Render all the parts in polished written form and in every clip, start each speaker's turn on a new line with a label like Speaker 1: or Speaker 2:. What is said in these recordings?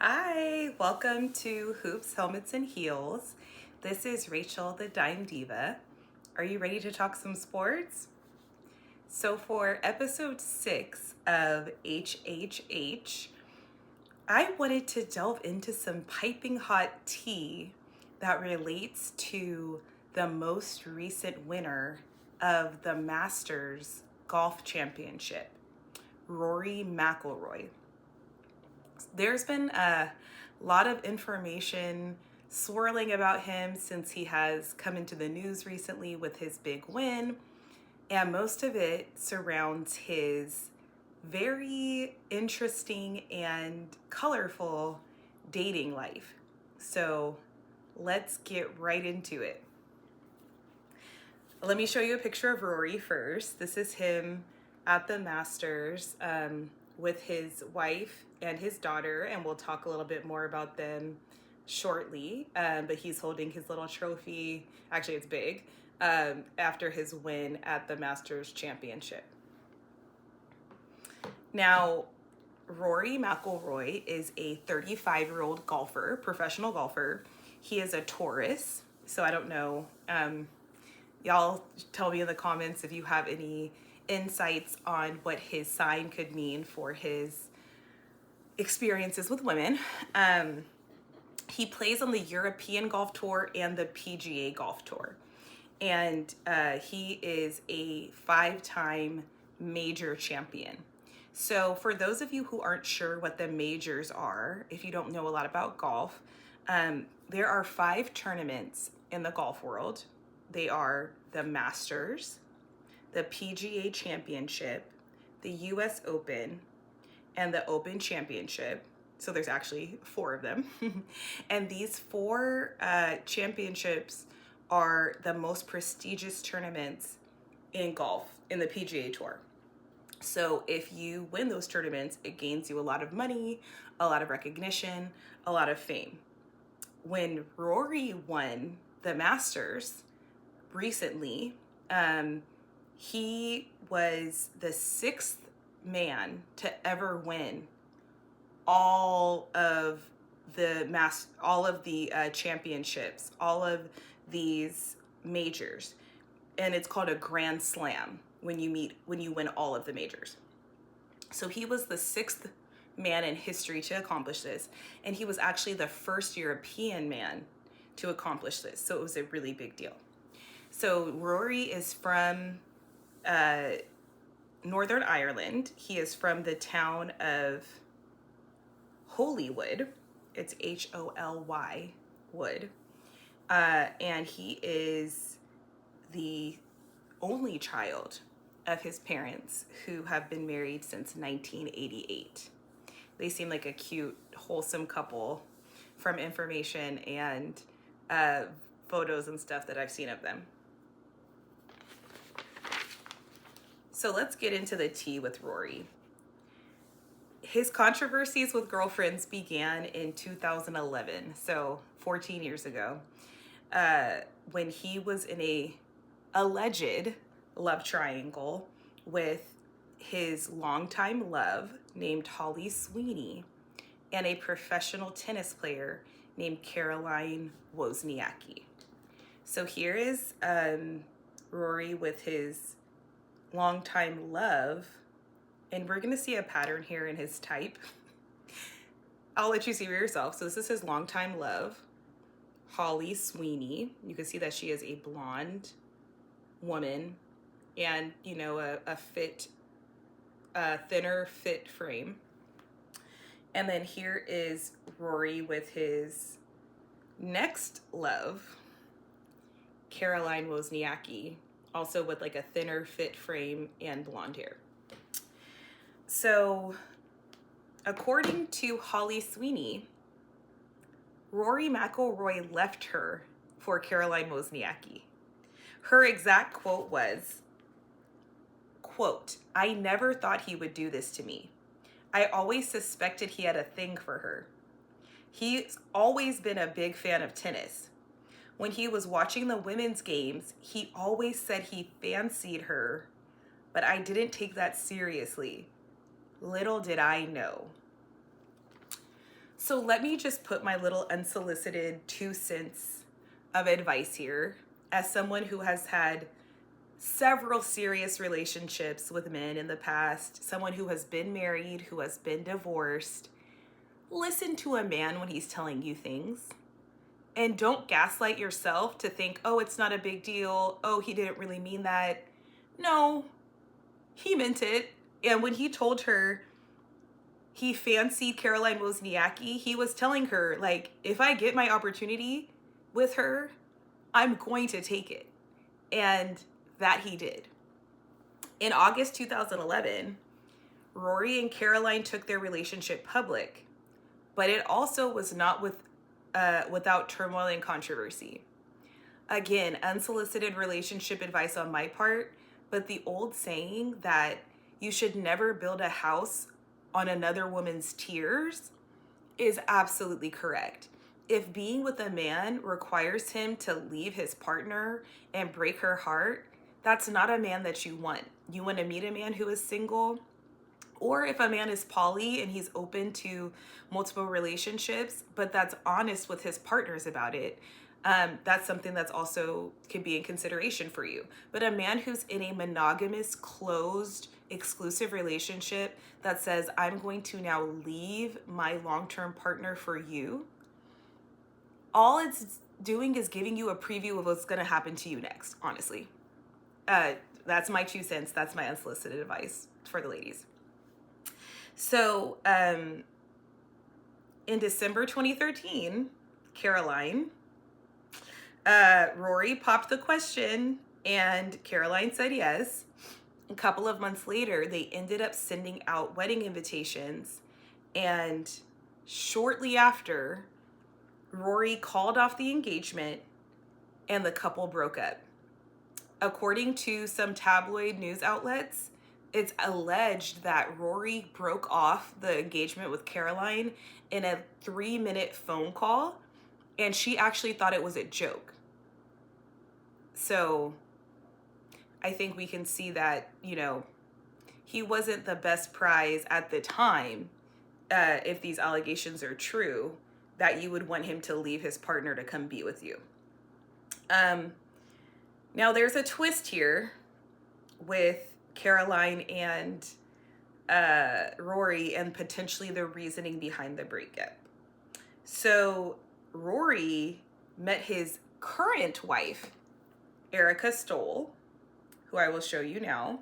Speaker 1: Hi, welcome to Hoops, Helmets, and Heels. This is Rachel, the Dime Diva. Are you ready to talk some sports? So for episode 6 of HHH, I wanted to delve into some piping hot tea that relates to the most recent winner of the Masters Golf Championship, Rory McIlroy. There's been a lot of information swirling about him since he has come into the news recently with his big win, and most of it surrounds his very interesting and colorful dating life. So let's get right into it. Let me show you a picture of Rory first. This is him at the Masters with his wife and his daughter, and we'll talk a little bit more about them shortly. But he's holding his little trophy. Actually, it's big. After his win at the Masters Championship. Now, Rory McIlroy is a 35-year-old golfer, professional golfer. He is a Taurus, so I don't know. Y'all tell me in the comments if you have any insights on what his sign could mean for his experiences with women. He plays on the European Golf Tour and the PGA Golf Tour. And he is a 5-time major champion. So for those of you who aren't sure what the majors are, if you don't know a lot about golf, there are 5 tournaments in the golf world. They are the Masters, the PGA Championship, the US Open, and the Open Championship. So there's actually 4 of them. And these 4 championships are the most prestigious tournaments in golf in the PGA Tour. So if you win those tournaments, it gains you a lot of money, a lot of recognition, a lot of fame. When Rory won the Masters recently, he was the 6th man to ever win all of the championships, all of these majors, and it's called a Grand Slam when you win all of the majors. So he was the 6th man in history to accomplish this, and he was actually the first European man to accomplish this. So it was a really big deal. So Rory is from Northern Ireland. He is from the town of Holywood. It's Holy Wood. And he is the only child of his parents who have been married since 1988. They seem like a cute, wholesome couple from information and photos and stuff that I've seen of them. So let's get into the tea with Rory. His controversies with girlfriends began in 2011, so 14 years ago, when he was in a alleged love triangle with his longtime love named Holly Sweeney and a professional tennis player named Caroline Wozniacki. So here is Rory with his longtime love, and we're going to see a pattern here in his type. I'll let you see for yourself. So this is his longtime love, Holly Sweeney. You can see that she is a blonde woman and, you know, a thinner fit frame. And then here is Rory with his next love, Caroline Wozniacki, also with like a thinner fit frame and blonde hair. So according to Holly Sweeney, Rory McIlroy left her for Caroline Wozniacki. Her exact quote was, quote, "I never thought he would do this to me. I always suspected he had a thing for her. He's always been a big fan of tennis. When he was watching the women's games, he always said he fancied her, but I didn't take that seriously. Little did I know." So let me just put my little unsolicited 2 cents of advice here as someone who has had several serious relationships with men in the past, someone who has been married, who has been divorced. Listen to a man when he's telling you things. And don't gaslight yourself to think, oh, it's not a big deal. Oh, he didn't really mean that. No, he meant it. And when he told her he fancied Caroline Wozniacki, he was telling her, like, if I get my opportunity with her, I'm going to take it. And that he did. In August 2011, Rory and Caroline took their relationship public, but it also was not without turmoil and controversy. Again, unsolicited relationship advice on my part, but the old saying that you should never build a house on another woman's tears is absolutely correct. If being with a man requires him to leave his partner and break her heart, that's not a man that you want. You want to meet a man who is single, or if a man is poly and he's open to multiple relationships, but that's honest with his partners about it. That's something that's also can be in consideration for you. But a man who's in a monogamous, closed, exclusive relationship that says, I'm going to now leave my long-term partner for you, all it's doing is giving you a preview of what's going to happen to you next, honestly. That's my 2 cents. That's my unsolicited advice for the ladies. So, in December 2013, Caroline, Rory popped the question and Caroline said yes. A couple of months later, they ended up sending out wedding invitations, and shortly after, Rory called off the engagement and the couple broke up. According to some tabloid news outlets, it's alleged that Rory broke off the engagement with Caroline in a 3-minute phone call, and she actually thought it was a joke. So I think we can see that, he wasn't the best prize at the time, if these allegations are true, that you would want him to leave his partner to come be with you. Now there's a twist here with Caroline and Rory and potentially the reasoning behind the breakup. So Rory met his current wife, Erica Stoll, who I will show you now.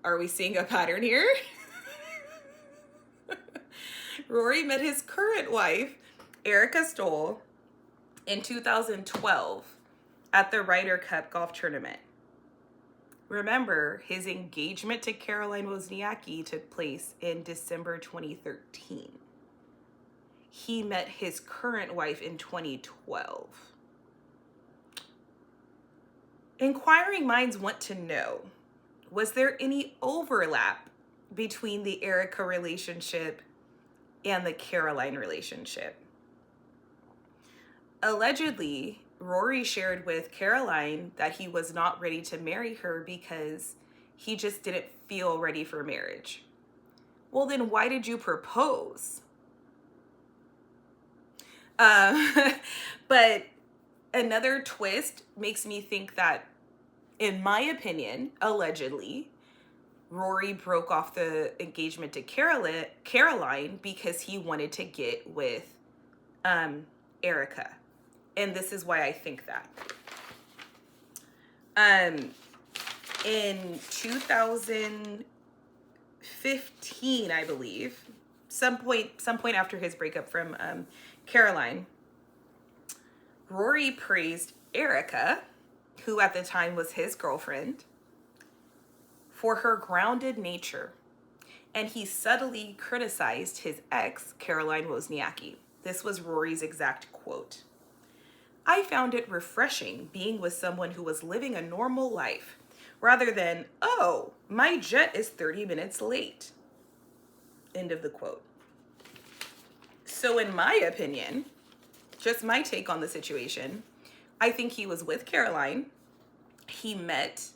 Speaker 1: Are we seeing a pattern here? Rory met his current wife, Erica Stoll, in 2012 at the Ryder Cup golf tournament. Remember, his engagement to Caroline Wozniacki took place in December 2013. He met his current wife in 2012. Inquiring minds want to know, was there any overlap between the Erica relationship and the Caroline relationship? Allegedly, Rory shared with Caroline that he was not ready to marry her because he just didn't feel ready for marriage. Well, then why did you propose? But another twist makes me think that, in my opinion, allegedly, Rory broke off the engagement to Caroline because he wanted to get with Erica. And this is why I think that. In 2015, I believe, some point after his breakup from Caroline, Rory praised Erica, who at the time was his girlfriend, for her grounded nature. And he subtly criticized his ex, Caroline Wozniacki. This was Rory's exact quote. I found it refreshing being with someone who was living a normal life, rather than, oh, my jet is 30 minutes late. End of the quote. So in my opinion, just my take on the situation, I think he was with Caroline. He met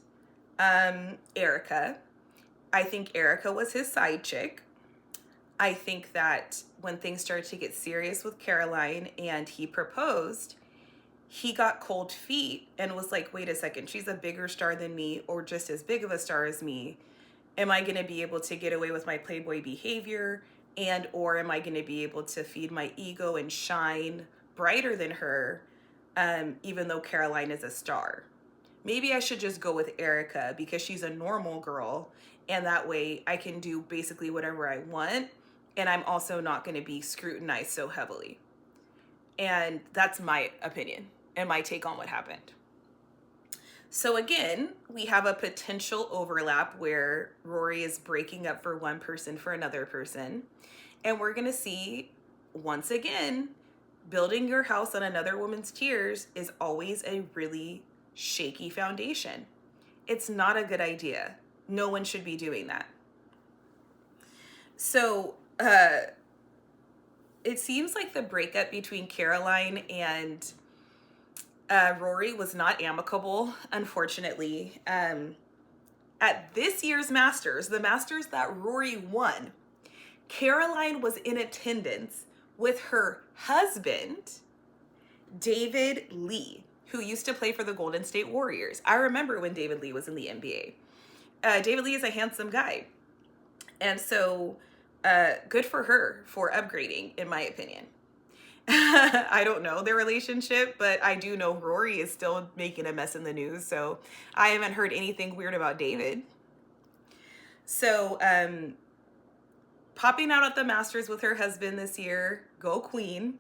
Speaker 1: Erica, I think Erica was his side chick. I think that when things started to get serious with Caroline and he proposed, he got cold feet and was like, wait a second, she's a bigger star than me, or just as big of a star as me. Am I going to be able to get away with my playboy behavior? And or am I going to be able to feed my ego and shine brighter than her, even though Caroline is a star? Maybe I should just go with Erica because she's a normal girl, and that way I can do basically whatever I want, and I'm also not going to be scrutinized so heavily. And that's my opinion and my take on what happened. So again, we have a potential overlap where Rory is breaking up for one person for another person. And we're going to see, once again, building your house on another woman's tears is always a really shaky foundation. It's not a good idea. No one should be doing that. So it seems like the breakup between Caroline and Rory was not amicable, unfortunately. At this year's Masters, the Masters that Rory won, Caroline was in attendance with her husband, David Lee, who used to play for the Golden State Warriors. I remember when David Lee was in the NBA. David Lee is a handsome guy. And so good for her for upgrading, in my opinion. I don't know their relationship, but I do know Rory is still making a mess in the news. So I haven't heard anything weird about David. So popping out at the Masters with her husband this year, go Queen.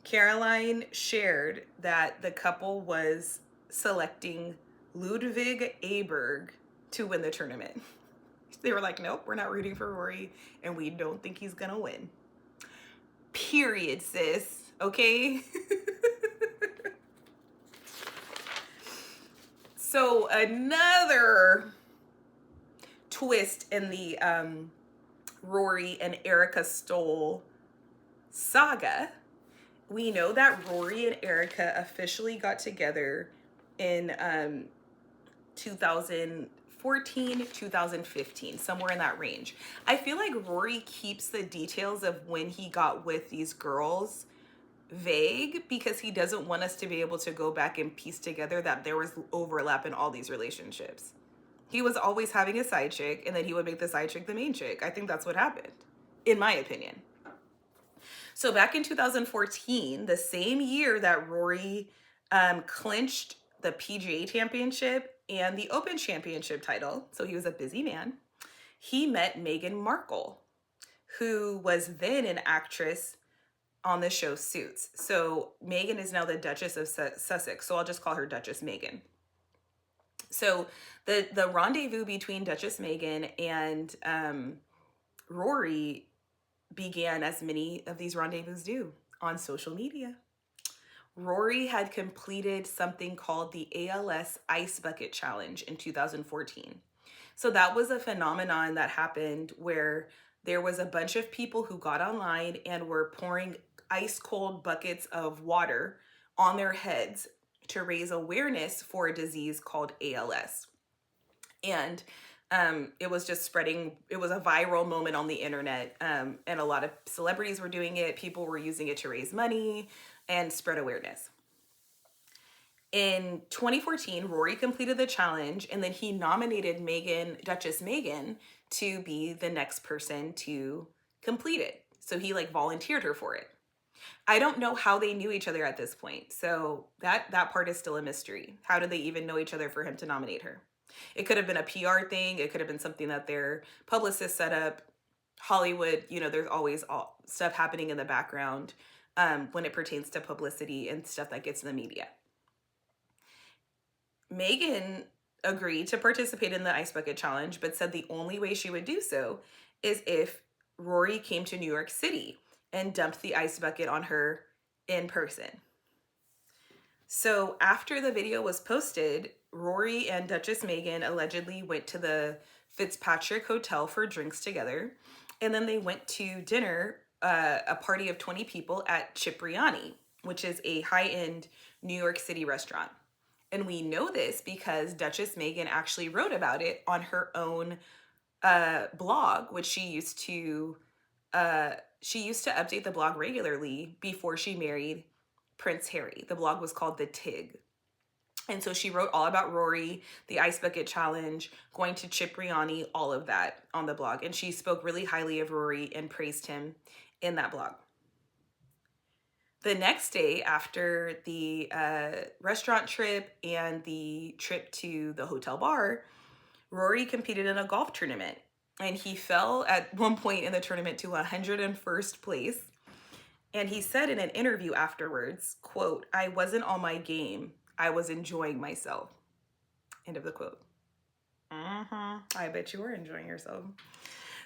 Speaker 1: Caroline shared that the couple was selecting Ludwig Aberg to win the tournament. They were like, nope, we're not rooting for Rory, and we don't think he's gonna win. Period, sis. Okay? So another twist in the Rory and Erica Stoll saga. We know that Rory and Erica officially got together in 2014, 2015, somewhere in that range. I feel like Rory keeps the details of when he got with these girls vague because he doesn't want us to be able to go back and piece together that there was overlap in all these relationships. He was always having a side chick, and then he would make the side chick the main chick. I think that's what happened, in my opinion. So back in 2014, the same year that Rory clinched the PGA Championship and the Open Championship title, so he was a busy man, he met Meghan Markle, who was then an actress on the show Suits. So Meghan is now the Duchess of Sussex, so I'll just call her Duchess Meghan. So the rendezvous between Duchess Meghan and Rory began, as many of these rendezvous do, on social media. Rory had completed something called the ALS Ice Bucket Challenge in 2014. So that was a phenomenon that happened where there was a bunch of people who got online and were pouring ice cold buckets of water on their heads to raise awareness for a disease called ALS. And it was just spreading. It was a viral moment on the internet, and a lot of celebrities were doing it. People were using it to raise money and spread awareness. In 2014, Rory completed the challenge, and then he nominated Duchess Meghan, to be the next person to complete it. So he volunteered her for it. I don't know how they knew each other at this point. So that part is still a mystery. How did they even know each other for him to nominate her? It could have been a PR thing. It could have been something that their publicist set up. Hollywood, there's always stuff happening in the background when it pertains to publicity and stuff that gets in the media. Meghan agreed to participate in the Ice Bucket Challenge, but said the only way she would do so is if Rory came to New York City and dumped the ice bucket on her in person. So after the video was posted, Rory and Duchess Meghan allegedly went to the Fitzpatrick Hotel for drinks together. And then they went to dinner, a party of 20 people at Cipriani, which is a high-end New York City restaurant. And we know this because Duchess Meghan actually wrote about it on her own blog, which she used to update the blog regularly before she married Prince Harry. The blog was called The Tig. And so she wrote all about Rory, the Ice Bucket Challenge, going to Cipriani, all of that on the blog. And she spoke really highly of Rory and praised him in that blog. The next day, after the restaurant trip and the trip to the hotel bar, Rory competed in a golf tournament. And he fell at one point in the tournament to 101st place. And he said in an interview afterwards, quote, "I wasn't on my game. I was enjoying myself." End of the quote. I bet you were enjoying yourself.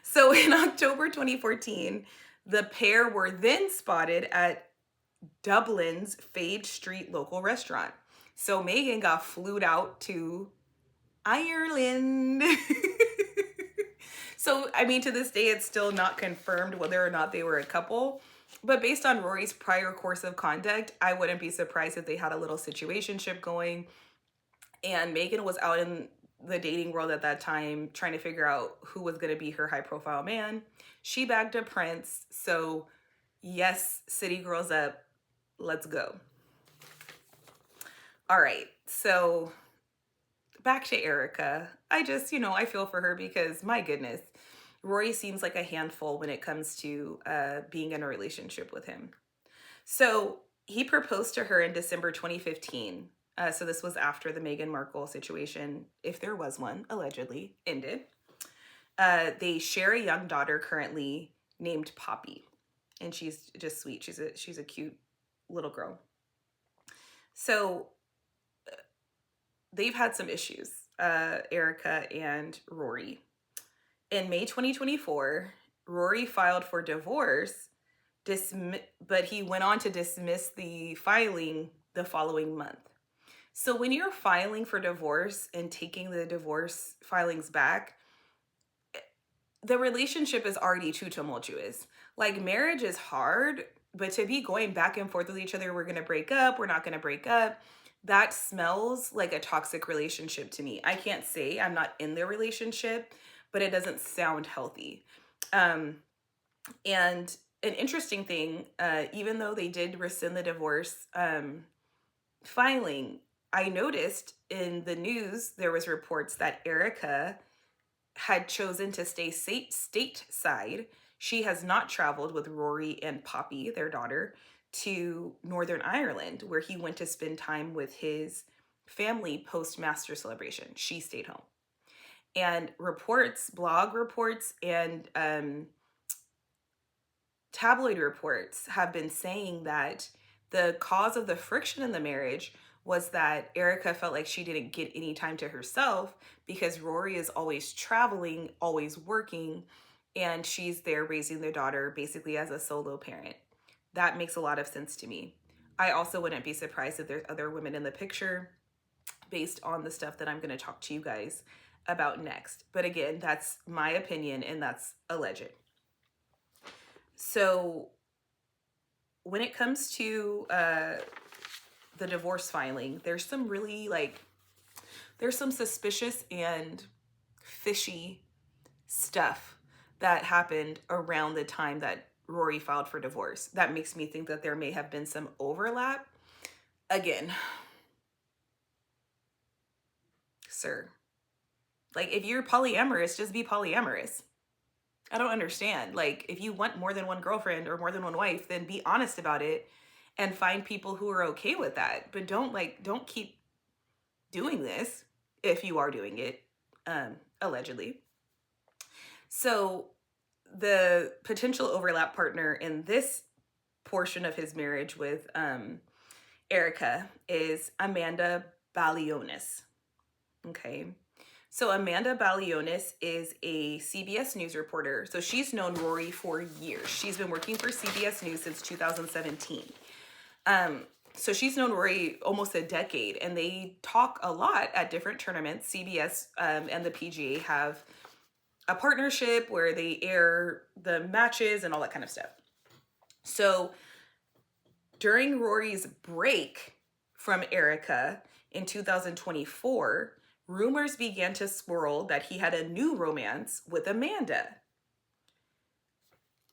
Speaker 1: So in October 2014, the pair were then spotted at Dublin's Fade Street local restaurant. So Meghan got flued out to Ireland. So, I mean, to this day, it's still not confirmed whether or not they were a couple. But based on Rory's prior course of conduct, I wouldn't be surprised if they had a little situationship going. And Meghan was out in the dating world at that time trying to figure out who was going to be her high profile man. She bagged a prince. So yes, city girls up. Let's go. All right. So back to Erica. I just, I feel for her because my goodness, Rory seems like a handful when it comes to being in a relationship with him. So he proposed to her in December 2015. So this was after the Meghan Markle situation, if there was one, allegedly, ended. They share a young daughter currently named Poppy. And she's just sweet. She's a cute little girl. So they've had some issues, Erica and Rory. In May 2024, Rory filed for divorce, but he went on to dismiss the filing the following month. So when you're filing for divorce and taking the divorce filings back, the relationship is already too tumultuous. Like, marriage is hard, but to be going back and forth with each other, we're going to break up, we're not going to break up, that smells like a toxic relationship to me. I can't say I'm not in the relationship, but it doesn't sound healthy. And an interesting thing, even though they did rescind the divorce filing, I noticed in the news there was reports that Erica had chosen to stay stateside. She has not traveled with Rory and Poppy, their daughter, to Northern Ireland, where he went to spend time with his family post-master celebration. She stayed home. And blog reports, and tabloid reports have been saying that the cause of the friction in the marriage was that Erica felt like she didn't get any time to herself because Rory is always traveling, always working, and she's there raising their daughter basically as a solo parent. That makes a lot of sense to me. I also wouldn't be surprised if there's other women in the picture based on the stuff that I'm going to talk to you guys about next. But again, that's my opinion and that's alleged. So when it comes to the divorce filing, there's some really there's some suspicious and fishy stuff that happened around the time that Rory filed for divorce. That makes me think that there may have been some overlap. Again, sir, if you're polyamorous, just be polyamorous. I don't understand. If you want more than one girlfriend or more than one wife, then be honest about it and find people who are okay with that. But don't keep doing this if you are doing it, allegedly. So the potential overlap partner in this portion of his marriage with Erica is Amanda Balionis. Okay. So Amanda Balionis is a CBS News reporter. So she's known Rory for years. She's been working for CBS News since 2017. So she's known Rory almost a decade, and they talk a lot at different tournaments. CBS and the PGA have a partnership where they air the matches and all that kind of stuff. So during Rory's break from Erica in 2024, rumors began to swirl that he had a new romance with Amanda.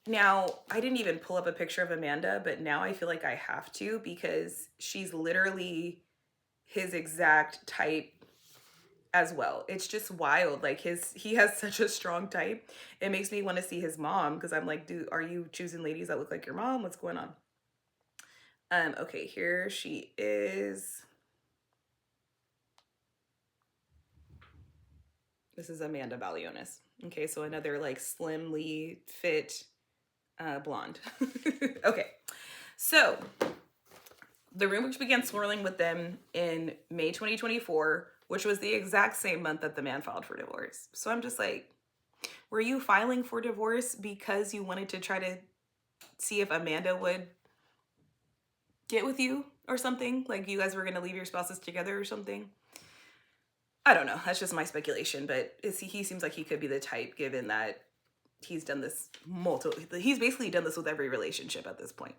Speaker 1: Now, I didn't even pull up a picture of Amanda, but now I feel like I have to because she's literally his exact type as well. It's just wild. Like he has such a strong type. It makes me want to see his mom because I'm like, dude, are you choosing ladies that look like your mom? What's going on? Okay, here she is. This is Amanda Balionis. Okay, so another like slimly fit blonde. Okay, so the rumors began swirling with them in May 2024, which was the exact same month that the man filed for divorce. So I'm just like, were you filing for divorce because you wanted to try to see if Amanda would get with you or something? Like you guys were going to leave your spouses together or something? I don't know. That's just my speculation, but he seems like he could be the type given that he's done this he's basically done this with every relationship at this point.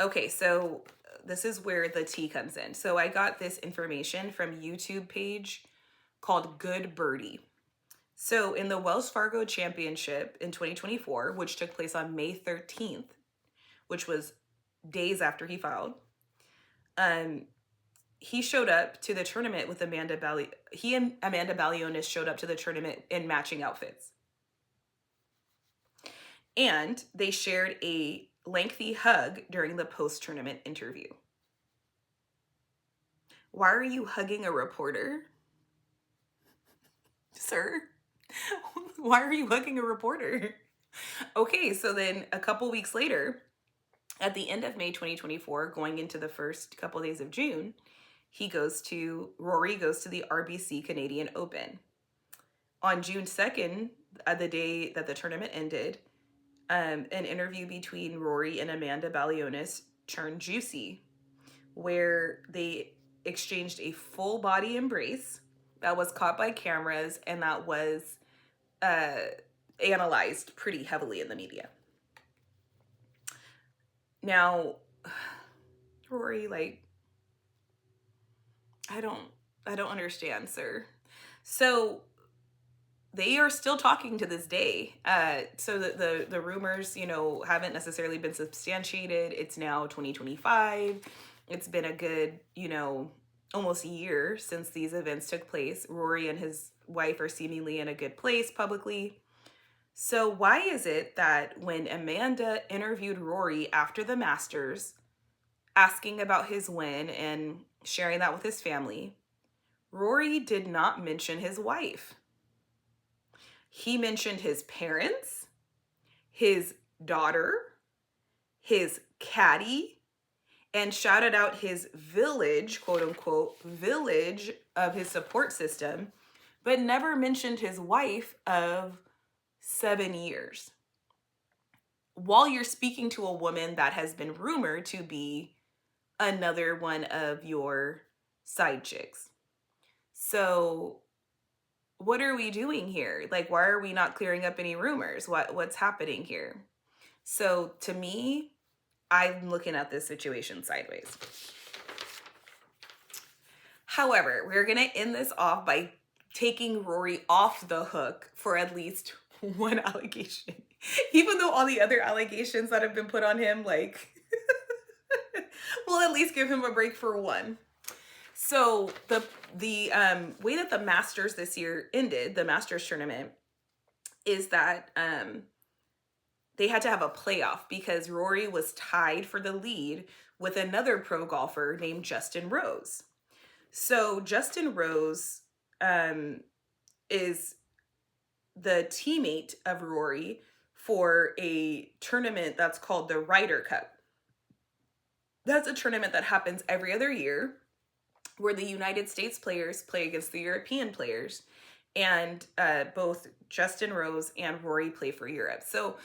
Speaker 1: Okay, so this is where the tea comes in. So I got this information from YouTube page called Good Birdie. So in the Wells Fargo Championship in 2024, which took place on May 13th, which was days after he filed, he showed up to the tournament with he and Amanda Balionis showed up to the tournament in matching outfits. And they shared a lengthy hug during the post-tournament interview. Why are you hugging a reporter? Sir? Why are you hugging a reporter? Okay, so then a couple weeks later, at the end of May 2024, going into the first couple days of June, Rory goes to the RBC Canadian Open. On June 2nd, the day that the tournament ended, an interview between Rory and Amanda Balionis turned juicy, where they exchanged a full body embrace that was caught by cameras and that was analyzed pretty heavily in the media. Now, Rory, like, I don't understand, sir. So they are still talking to this day. So the rumors, haven't necessarily been substantiated. It's now 2025. It's been a good, almost a year since these events took place. Rory and his wife are seemingly in a good place publicly. So why is it that when Amanda interviewed Rory after the Masters, asking about his win and sharing that with his family, Rory did not mention his wife? He mentioned his parents, his daughter, his caddy, and shouted out his village, quote unquote, village of his support system, but never mentioned his wife of 7 years. While you're speaking to a woman that has been rumored to be another one of your side chicks. So what are we doing here? Like, why are we not clearing up any rumors? What's happening here? So to me, I'm looking at this situation sideways. However, we're going to end this off by taking Rory off the hook for at least one allegation. Even though all the other allegations that have been put on him, like, we'll at least give him a break for one. So the way that the Masters this year ended, the Masters tournament, is that they had to have a playoff because Rory was tied for the lead with another pro golfer named Justin Rose. So Justin Rose is the teammate of Rory for a tournament that's called the Ryder Cup. That's a tournament that happens every other year where the United States players play against the European players, and both Justin Rose and Rory play for Europe. So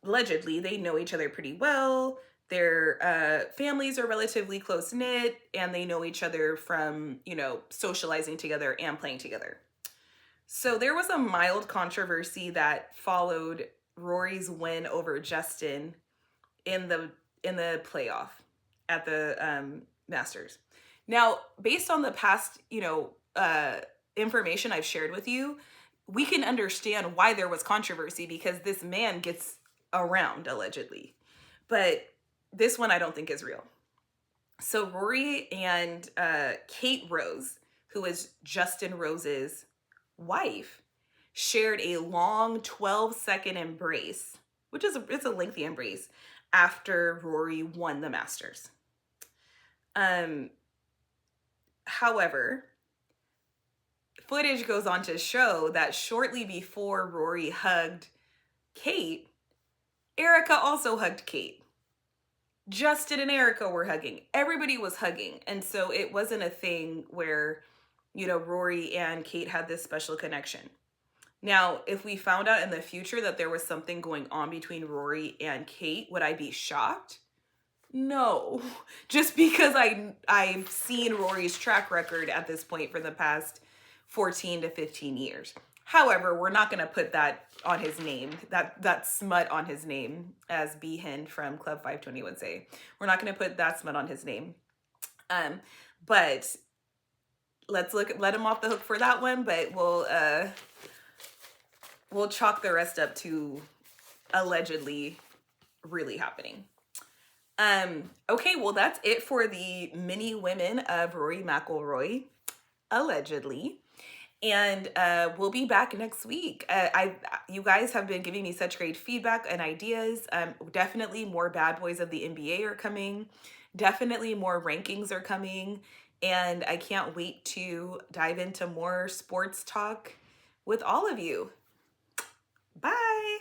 Speaker 1: allegedly, they know each other pretty well. Their families are relatively close-knit, and they know each other from, socializing together and playing together. So there was a mild controversy that followed Rory's win over Justin in the playoff at the Masters. Now, based on the past, information I've shared with you, we can understand why there was controversy because this man gets around allegedly. But this one I don't think is real. So Rory and Kate Rose, who is Justin Rose's wife, shared a long 12-second embrace, which is it's a lengthy embrace, after Rory won the Masters. However, footage goes on to show that shortly before Rory hugged Kate, Erica also hugged Kate. Justin and Erica were hugging. Everybody was hugging. And so it wasn't a thing where, Rory and Kate had this special connection. Now, if we found out in the future that there was something going on between Rory and Kate, would I be shocked? No. Just because I've seen Rory's track record at this point for the past 14 to 15 years. However, we're not going to put that on his name, that smut on his name, as B. Hen from Club 520 would say. We're not going to put that smut on his name. But let him off the hook for that one, but we'll chalk the rest up to allegedly really happening. Okay, well, that's it for the mini women of Rory McIlroy, allegedly. And we'll be back next week. You guys have been giving me such great feedback and ideas. Definitely more bad boys of the NBA are coming. Definitely more rankings are coming. And I can't wait to dive into more sports talk with all of you. Bye.